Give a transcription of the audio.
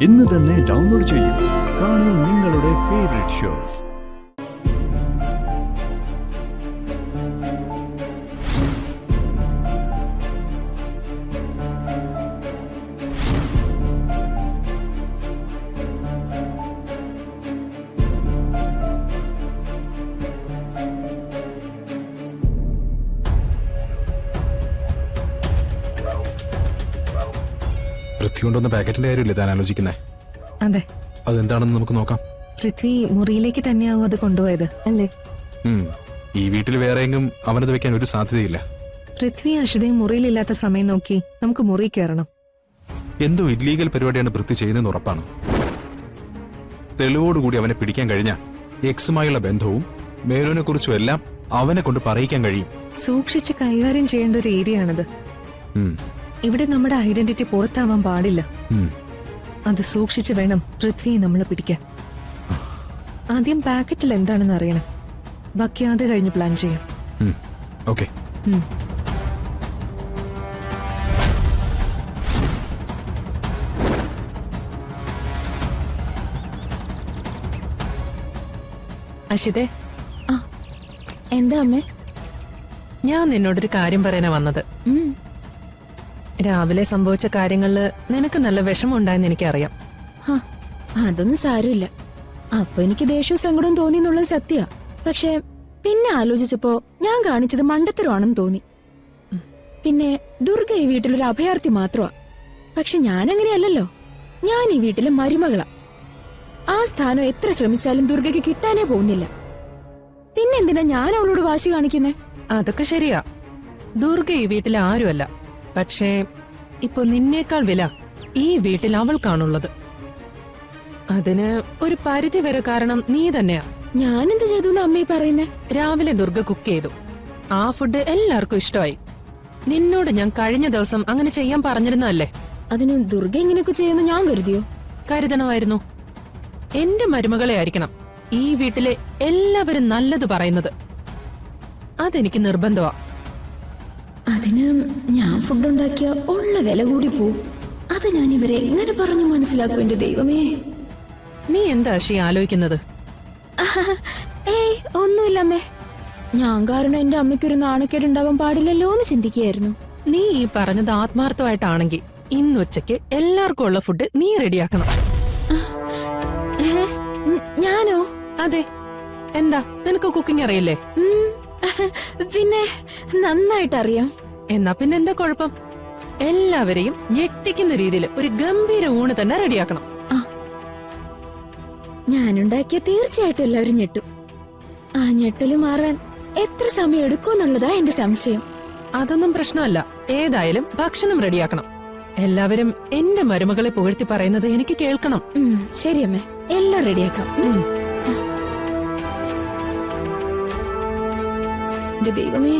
ഇന്ന് തന്നെ ഡൗൺലോഡ് ചെയ്യൂ. കാണൂ നിങ്ങളുടെ ഫേവറേറ്റ് ഷോസ്. പൃഥ്വി കൊണ്ടുവന്ന പാക്കറ്റിന്റെ കാര്യമില്ലേ താൻ ആലോചിക്കുന്നേ? അതെ. അതെന്താണെന്ന് നമുക്ക് നോക്കാം. പൃഥ്വി മുറിയിലേക്ക് തന്നെയാവും അത് കൊണ്ടുപോയത് അല്ലേ? ഈ വീട്ടിൽ വേറെ എങ്ങും അവനത് വെക്കാൻ ഒരു സാധ്യതയില്ല. പൃഥ്വി അശ്വതയും മുറിയിലില്ലാത്ത സമയം നോക്കി നമുക്ക് മുറി കയറണം. എന്തോ ഇല്ലീഗൽ പരിപാടിയാണ് പൃഥ്വി ചെയ്യുന്നതെന്ന് ഉറപ്പാണ്. തെളിവോടുകൂടി അവനെ പിടിക്കാൻ കഴിഞ്ഞ എക്സുമായുള്ള ബന്ധവും മേലോനെ കുറിച്ചും എല്ലാം അവനെ കൊണ്ട് പറയിക്കാൻ കഴിയും. സൂക്ഷിച്ച് കൈകാര്യം ചെയ്യേണ്ട ഒരു ഏരിയയാണത്. ഇവിടെ നമ്മുടെ ഐഡന്റിറ്റി പുറത്താവാൻ പാടില്ല. അത് സൂക്ഷിച്ച് വേണം പൃഥ്വിയെ നമ്മൾ പിടിക്കാൻ. ആദ്യം പാക്കറ്റിൽ എന്താണെന്ന് അറിയണം. ബാക്കി അത് കഴിഞ്ഞ് പ്ലാൻ ചെയ്യാം. ഓക്കേ. അഷിതേ, എന്താ അമ്മേ? ഞാൻ നിന്നോടൊരു കാര്യം പറയാനാ വന്നത്. രാവിലെ സംഭവിച്ച കാര്യങ്ങളില് നിനക്ക് നല്ല വിഷമമുണ്ടായെന്ന് എനിക്കറിയാം. അതൊന്നും സാരമില്ല. അപ്പൊ എനിക്ക് ദേഷ്യവും സങ്കടവും തോന്നി എന്നുള്ളത് സത്യ. പക്ഷെ പിന്നെ ആലോചിച്ചപ്പോ ഞാൻ കാണിച്ചത് മണ്ടത്തരമാണെന്ന് തോന്നി. പിന്നെ ദുർഗ ഈ വീട്ടിലൊരു അഭയാർത്ഥി മാത്രമാ. പക്ഷെ ഞാൻ അങ്ങനെയല്ലല്ലോ. ഞാൻ ഈ വീട്ടിലെ മരുമകളാ. ആ സ്ഥാനം എത്ര ശ്രമിച്ചാലും ദുർഗയ്ക്ക് കിട്ടാനേ പോകുന്നില്ല. പിന്നെന്തിനാ ഞാൻ അവളോട് വാശി കാണിക്കുന്നേ? അതൊക്കെ ശരിയാ. ദുർഗ ഈ വീട്ടിൽ ആരുമല്ല. പക്ഷേ ഇപ്പൊ നിന്നേക്കാൾ വില ഈ വീട്ടിൽ അവൾക്കാണുള്ളത്. അതിന് ഒരു പരിധി വരെ കാരണം നീ തന്നെയാ. ഞാനെന്ത് ചെയ്തു അമ്മയെ പറയുന്നേ? രാവിലെ ദുർഗ കുക്ക് ചെയ്തു. ആ ഫുഡ് എല്ലാവർക്കും ഇഷ്ടമായി. നിന്നോട് ഞാൻ കഴിഞ്ഞ ദിവസം അങ്ങനെ ചെയ്യാൻ പറഞ്ഞിരുന്നല്ലേ? അതിന് ദുർഗ ഇങ്ങനെയൊക്കെ ചെയ്യുന്നു ഞാൻ കരുതിയോ? കരുതണമായിരുന്നു. എന്റെ മരുമകളെ ആയിരിക്കണം ഈ വീട്ടിലെ എല്ലാവരും നല്ലത് പറയുന്നത്. അതെനിക്ക് നിർബന്ധമാ. അതിന് ഞാൻ ഫുഡ് ഉണ്ടാക്കിയ ഉള്ള വില കൂടി പോവും. അത് ഞാൻ ഇവരെ എങ്ങനെ പറഞ്ഞു മനസ്സിലാക്കും? എന്റെ ദൈവമേ, നീ എന്താ അഷി ആലോചിക്കുന്നത്? ഏയ് ഒന്നുമില്ലമ്മേ. ഞാൻ കാരണം എന്റെ അമ്മയ്ക്കൊരു നാണക്കേടുണ്ടാവാൻ പാടില്ലല്ലോ എന്ന് ചിന്തിക്കുകയായിരുന്നു. നീ ഈ പറഞ്ഞത് ആത്മാർത്ഥമായിട്ടാണെങ്കിൽ ഇന്നുച്ചയ്ക്ക് എല്ലാവർക്കും ഉള്ള ഫുഡ് നീ റെഡിയാക്കണം. ഞാനോ? അതെ. എന്താ, നിനക്ക് കുക്കിംഗ് അറിയില്ലേ? പിന്നെ നന്നായിട്ട് അറിയാം. എന്നാ പിന്നെ എന്താ കുഴപ്പം? എല്ലാവരെയും ഞെട്ടിക്കുന്ന രീതിയിൽ ഒരു ഗംഭീര ഊണ് തന്നെ റെഡിയാക്കണം. ഞാനുണ്ടാക്കിയ തീർച്ചയായിട്ടും എല്ലാവരും ഞെട്ടും. ആ ഞെട്ടല് മാറാൻ എത്ര സമയം എടുക്കുമെന്നുള്ളതാ എന്റെ സംശയം. അതൊന്നും പ്രശ്നമല്ല. ഏതായാലും ഭക്ഷണം റെഡിയാക്കണം. എല്ലാവരും എന്റെ മരുമകളെ പുകഴ്ത്തി പറയുന്നത് എനിക്ക് കേൾക്കണം. ശരിയമ്മേ, എല്ലാം റെഡിയാക്കാം. എന്റെ ദൈവമേ,